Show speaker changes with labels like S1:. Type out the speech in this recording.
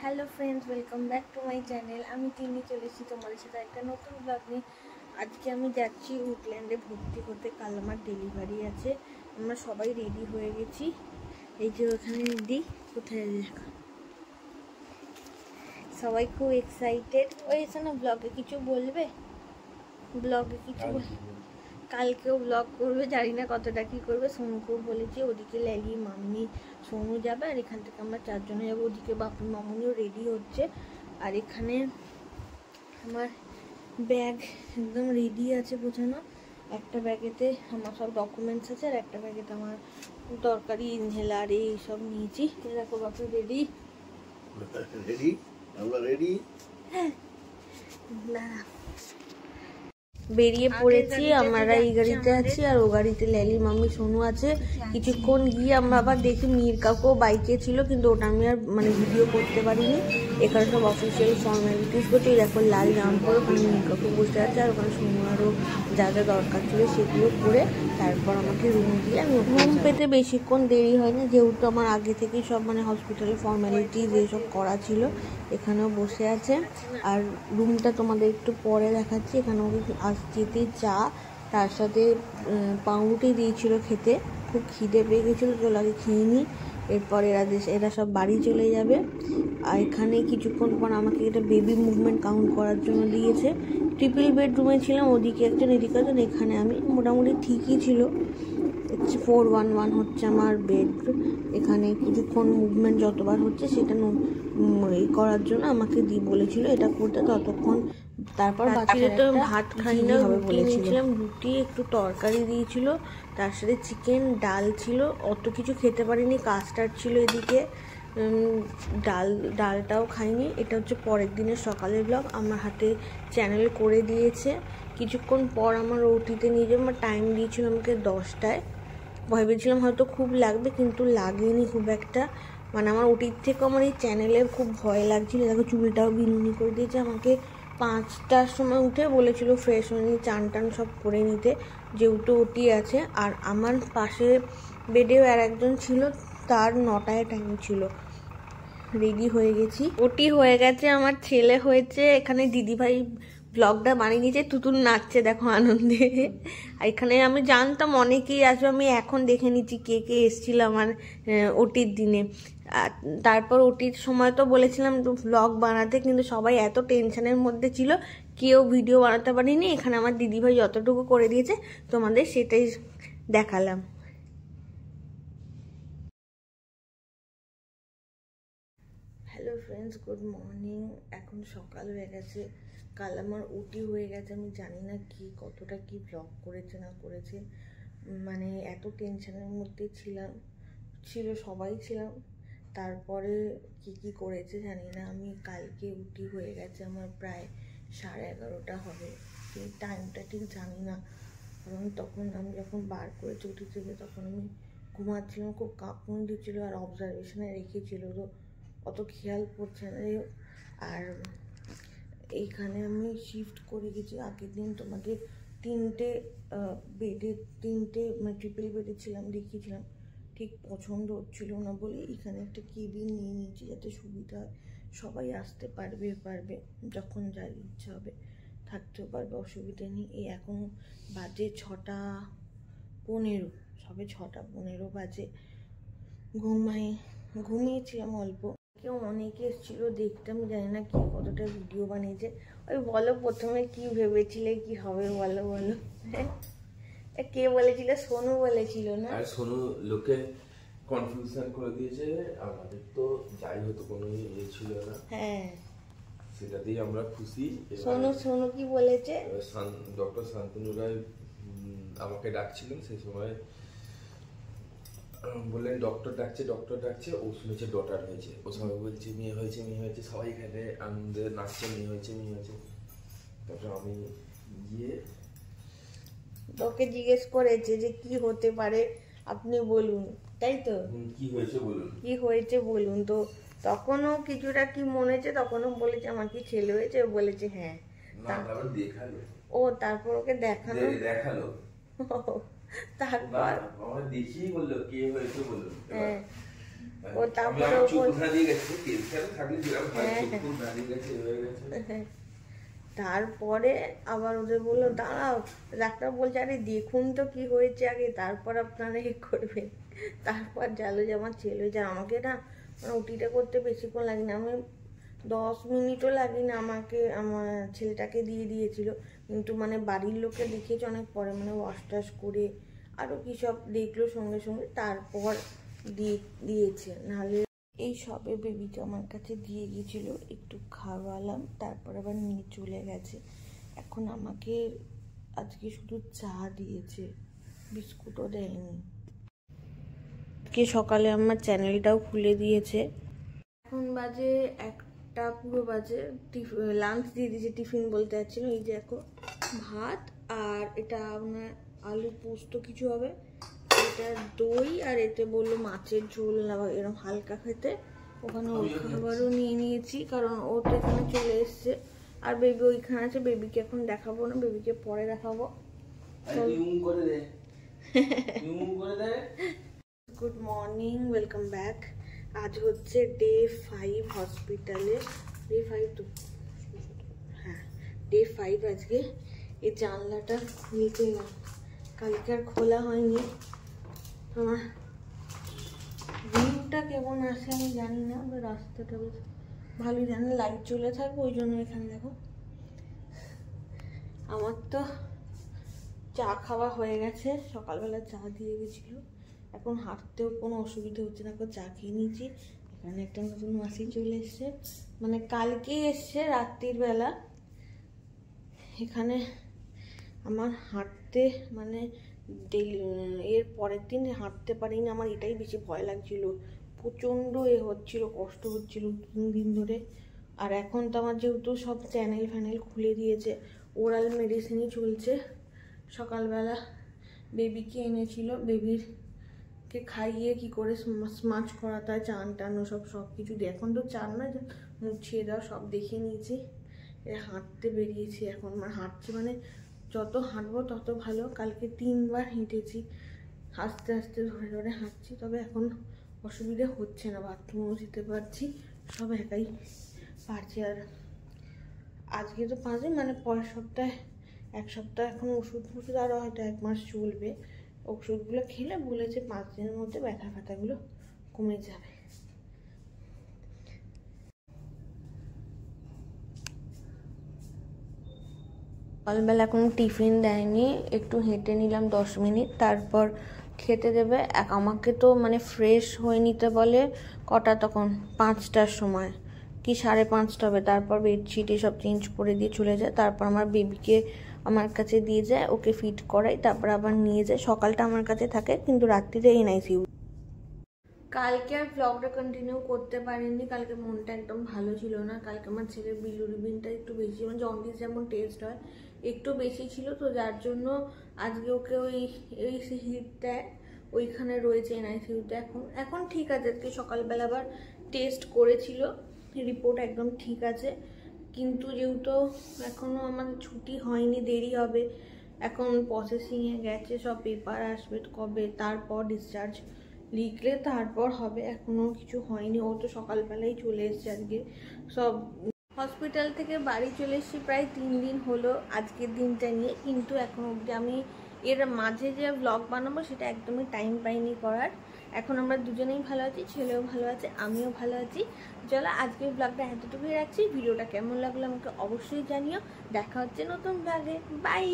S1: Hello friends, welcome back to my channel. আমি তিনি চলেছি তোমাদের সাথে একটা নতুন ব্লগ নিয়ে। আজকে আমি যাচ্ছি উডল্যান্ডে ভর্তি হতে। কাল আমার ডেলিভারি আছে। আমরা সবাই রেডি হয়ে গেছি। এই যে ওখানে রেডি, কোথায় দেখো সবাই খুব এক্সাইটেড। ওই না ব্লগে কিছু বলবে? ব্লগে কিছু কালকেও ব্লগ করবে, জানি না কতটা কী করবে। সোনুকেও বলেছি, ওদিকে ল্যালি, মাম্মি, সোনু যাবে আর এখান থেকে আমরা চারজনে যাবো। ওদিকে বাপু মামুনিও রেডি হচ্ছে। আর এখানে আমার ব্যাগ একদম রেডি আছে গোছানো। একটা ব্যাগেতে আমার সব ডকুমেন্টস আছে আর একটা ব্যাগেতে আমার তরকারি, ইনহেলার এইসব নিয়েছি। দেখো বাপু রেডি
S2: রেডি, আমরা রেডি।
S1: হ্যাঁ, বেরিয়ে পড়েছি। আমরা এই গাড়িতে আছি আর ও গাড়িতে ল্যালি, মাম্মি, সোনু আছে। কিছুক্ষণ গিয়ে আমরা আবার দেখি মীর কাকু বাইকে ছিল, কিন্তু ওটা আমি আর ভিডিও করতে পারিনি। এখানে সব অফিসিয়াল ফর্মালিটিস করছে। দেখো লাল জাম পরে ওখানে মীর কাকু বসে আছে আর ওখানে সোনু আরও যা যা দরকার ছিল সেগুলো করে তারপর আমাকে রুম দিয়ে আমি রুম পেতে বেশিক্ষণ দেরি হয়নি, যেহেতু আমার আগে থেকেই সব হসপিটালের ফর্মালিটিস এইসব করা ছিল। এখানেও বসে আছে আর রুমটা তোমাদের একটু পরে দেখাচ্ছি। এখানে যেতে চা, তার সাথে পাউরুটি দিয়েছিল খেতে। খুব খিদে পেয়ে গেছিলো, চলো আগে খেয়ে নিই, এরপর এরা সব বাড়ি চলে যাবে। আর এখানে কিছুক্ষণ পর আমাকে এটা বেবি মুভমেন্ট কাউন্ট করার জন্য দিয়েছে। ট্রিপল বেডরুমে ছিলাম, ওদিকে একজন এদিকে একজন। এখানে আমি মোটামুটি ঠিকই ছিল। 411 হচ্ছে আমার বেড। এখানে কিছুক্ষণ মুভমেন্ট যতবার হচ্ছে সেটা করার জন্য আমাকে বলেছিল এটা করতে ততক্ষণ। তারপর বাচ্চাদের তো ভাত খাই না, বলেছিলাম রুটি, একটু তরকারি দিয়েছিল, তার সাথে চিকেন, ডাল ছিল। অত কিছু খেতে পারিনি, কাস্টার্ড ছিল এদিকে, ডালটাও খাইনি। এটা হচ্ছে পরের দিনের সকালের ব্লগ। আমার হাতে চ্যানেল করে দিয়েছে। কিছুক্ষণ পর আমার ওটিতে নিয়ে যাবো। আমার টাইম দিয়েছিল আমাকে 10টায়। ভেবেছিলাম হয়তো খুব লাগবে, কিন্তু লাগেনি খুব একটা। আমার ওটির থেকে আমার এই চ্যানেলে খুব ভয় লাগছিল। দেখো চুলটাও বিনুনি করে দিয়েছে আমাকে। 5টার সময় উঠে বলেছিল ফ্রেশ হয়ে নিয়ে চান টান সব করে নিতে, যেহেতু ওটি আছে। আর আমার পাশে বেডেও আর একজন ছিল, তার 9টায় টাইম ছিল। রেডি হয়ে গেছি, ওটি হয়ে গেছে, আমার ছেলে হয়েছে। এখানে দিদিভাই ব্লগটা বানিয়ে নিয়েছে, তুতুন নাচছে দেখো আনন্দে। আর এখানে আমি জানতাম অনেকেই আসবে, আমি এখন দেখে নিচ্ছি কে কে এসেছিল আমার ওটির দিনে। আর তারপর ওটির সময় তো বলেছিলাম ব্লগ বানাতে, কিন্তু সবাই এত টেনশনের মধ্যে ছিল, কেউ ভিডিও বানাতে পারিনি। এখানে আমার দিদিভাই যতটুকু করে দিয়েছে তোমাদের সেটাই দেখালাম। Hello friends, good morning. এখন সকাল হয়ে গেছে। কাল আমার ওটি হয়ে গেছে। আমি জানি না কতটা কি ব্লগ করেছে না করেছে, এত টেনশনের মধ্যে সবাই ছিলাম। তারপরে কি করেছে জানি না। আমি কালকে ওটি হয়ে গেছে আমার প্রায় 11:30 হবে। সেই টাইমটা ঠিক জানি না, কারণ তখন আমি যখন বার করেছি ওটি থেকে তখন আমি ঘুমাচ্ছিলাম, খুব কাঁপুনি দিচ্ছিল আর অবজারভেশনে রেখেছিল, তো অত খেয়াল পড়ছে না। আর এইখানে আমি শিফট করে গেছি। আগের দিন তোমাদের 3টে বেডে, 3টে ট্রিপল বেডে ছিলাম, দেখিয়েছিলাম। ঠিক পছন্দ হচ্ছিল না বলে এখানে একটা কেবিন নিয়ে নিয়েছি, যাতে সুবিধা হয়, সবাই আসতে পারবে যখন যার ইচ্ছা হবে থাকতেও পারবে, অসুবিধা নেই। এই এখন বাজে 6:15, সবে 6:15 বাজে। ঘুমিয়েছিলাম অল্প। কেউ অনেকে এসেছিল দেখতে, আমি জানি না কে কতটা ভিডিও বানিয়েছে। ওই বলো প্রথমে কি ভেবেছিলে কি হবে, বলো। কে বলেছিল? সোনু বলেছিল না?
S3: আর সোনু লোকে কনফিউশন করে দিয়েছে। আমাদের তো যাই হতো কোনো ইয়ে ছিল না।
S1: হ্যাঁ,
S3: সেটাতেই আমরা খুশি।
S1: সোনু কি বলেছে?
S3: ডক্টর শান্তনু রায় আমাকে ডাকছিলেন সেই সময়, বললেন ডক্টর ডাকছে। ও শুনেছে ডটার হয়েছে, ও সবাই বলছে মেয়ে হয়েছে, সবাই এখানে আনন্দে নাচছে, মেয়ে হয়েছে। তারপর আমি গিয়ে
S1: তোকে জিজ্ঞেস করেছে যে কি হতে পারে আপনি বলুন, তাই তো?
S3: কি হয়েছে বলুন।
S1: তো তখনও কিছুটা কি মনে হয়েছে, তখনও বলেছে আমার কি ছেলে হয়েছে, বলেছে হ্যাঁ। তারপর ওকে দেখালো তারপর
S3: দেখিয়ে বললো কে হয়েছে বলুন।
S1: ও তারপরে তারপরে আবার ওদের বললো দাঁড়াও, ডাক্তার বলছে আরে দেখুন তো কি হয়েছে আগে, তারপর আপনারা এ করবেন। তারপর জালো যে আমার ছেলে হয়েছে। আমাকে না মানে ওটিটা করতে বেশিক্ষণ লাগে না, আমি 10 মিনিটও লাগে না, আমাকে আমার ছেলেটাকে দিয়ে দিয়েছিল। কিন্তু মানে বাড়ির লোকে দেখিয়েছে অনেক পরে, মানে ওয়াশ টাশ করে আরও কী সব দেখলো সঙ্গে সঙ্গে, তারপর দিয়েছে। নাহলে এই সবে বেবিকে আমার কাছে দিয়ে গিয়েছিল, একটু খাওয়ালাম, তারপর আবার নিয়ে চলে গেছে। এখন আমাকে আজকে শুধু চা দিয়েছে, বিস্কুটও দেয়নি। আজকে সকালে আমার চ্যানেলটাও খুলে দিয়েছে। এখন বাজে 1টা পুরো বাজে, লাঞ্চ দিয়ে দিয়েছে, টিফিন বলতে যাচ্ছিল। এই যে দেখো ভাত, আর এটা আপনার আলু পোস্ত কিছু হবে, এটা দই, আর এতে বললো মাছের ঝোল না এরকম হালকা খেতে। ওখানে ওই খাবারও নিয়ে নিয়েছি, কারণ ও তো এখানে চলে এসছে। আর বেবি ওইখানে আছে, বেবিকে এখন দেখাবো না, বেবিকে পরে দেখাবো। Good morning, welcome back. আজ হচ্ছে ডে 5 হসপিটালে, ডে 5 তো, হ্যাঁ ডে 5 আজকে। এই জানলাটা খুলতে না, কালকে আর খোলা হয়নি। আমার ভিউটা কেমন আসে আমি জানি না, রাস্তাটা বেশ ভালোই জানি, লাইট চলে থাকবে ওই জন্য। এখানে দেখো আমার তো চা খাওয়া হয়ে গেছে, সকালবেলা চা দিয়ে গেছিল। এখন হাঁটতেও কোনো অসুবিধা হচ্ছে না, চা খেয়ে নিয়েছি। এখানে একটা নতুন মাসি চলে এসছে, মানে কালকেই এসছে রাত্রির বেলা। এখানে আমার হাঁটতে মানে এর পরের দিন হাঁটতে পারিনি, আমার এটাই বেশি ভয় লাগছিল, প্রচণ্ড হচ্ছিল, কষ্ট হচ্ছিল 3 দিন ধরে। আর এখন তো আমার যেহেতু সব চ্যানেল ফ্যানেল খুলে দিয়েছে, ওরাল মেডিসিনই চলছে। সকালবেলা বেবিকে এনেছিল, বেবিকে খাইয়ে কি করে স্মাচ করাতে হয়, চান টান সব কিছু দিয়ে, এখন তো চান না, মুছিয়ে দেওয়া সব দেখে নিয়েছি। হাঁটতে বেরিয়েছি এখন, মানে হাঁটছি মানে যত হাঁটবো তত ভালো। কালকে 3 বার হেঁটেছি, আস্তে আস্তে ধরে ধরে হাঁটছি, তবে এখন অসুবিধে হচ্ছে না, বাথরুমও যেতে পারছি, সব একাই পারছি। আর আজকে তো 5 দিন, মানে পরের সপ্তাহে 1 সপ্তাহ এখন ওষুধ আরও হয়তো 1 মাস চলবে। ওষুধগুলো খেলে বলেছে 5 দিনের মধ্যে ব্যথা ফ্যাথাগুলো কমে যাবে। সকালবেলা এখন টিফিন দেয়নি, একটু হেঁটে নিলাম 10 মিনিট, তারপর খেতে দেবে। আমাকে তো মানে ফ্রেশ হয়ে নিতে বলে কটা তখন 5টার সময় কি 5:30 হবে, তারপর বেডশিট এসব চেঞ্জ করে দিয়ে চলে যায়। তারপর আমার বেবিকে আমার কাছে দিয়ে যায়, ওকে ফিট করাই, তারপর আবার নিয়ে যায়। সকালটা আমার কাছে থাকে, কিন্তু রাত্রিতে NICU। কালকে আর ব্লগটা কন্টিনিউ করতে পারিনি, কালকে মনটা একদম ভালো ছিল না। কালকে আমার ছেলের বিলিরুবিনটা একটু বেশি, মানে জন্ডিস যেমন টেস্ট হয় একটু বেশি ছিল, তো যার জন্য আজকে ওকে ওই হিট দেয়, ওইখানে রয়েছে NICUতে। এখন ঠিক আছে, আজকে সকালবেলা আবার টেস্ট করেছিল, রিপোর্ট একদম ঠিক আছে। কিন্তু যেহেতু এখনও আমাদের ছুটি হয়নি, দেরি হবে, এখন প্রসেসিংয়ে গেছে, সব পেপার আসবে কবে, তারপর ডিসচার্জ লিখলে তারপর হবে, এখনও কিছু হয়নি। ও তো সকালবেলাই চলে এসছে আজকে। সব হসপিটাল থেকে বাড়ি চলে এসেছি প্রায় 3 দিন হলো আজকের দিনটা নিয়ে, কিন্তু এখন অবধি আমি এর মাঝে যে ব্লগ বানাবো সেটা একদমই টাইম পাইনি করার। এখন আমরা দুজনেই ভালো আছি, ছেলেও ভালো আছে, আমিও ভালো আছি। চলো আজকের ব্লগটা এতটুকুই রাখছি। ভিডিওটা কেমন লাগলো আমাকে অবশ্যই জানিও। দেখা হচ্ছে নতুন ব্লগে, বাই।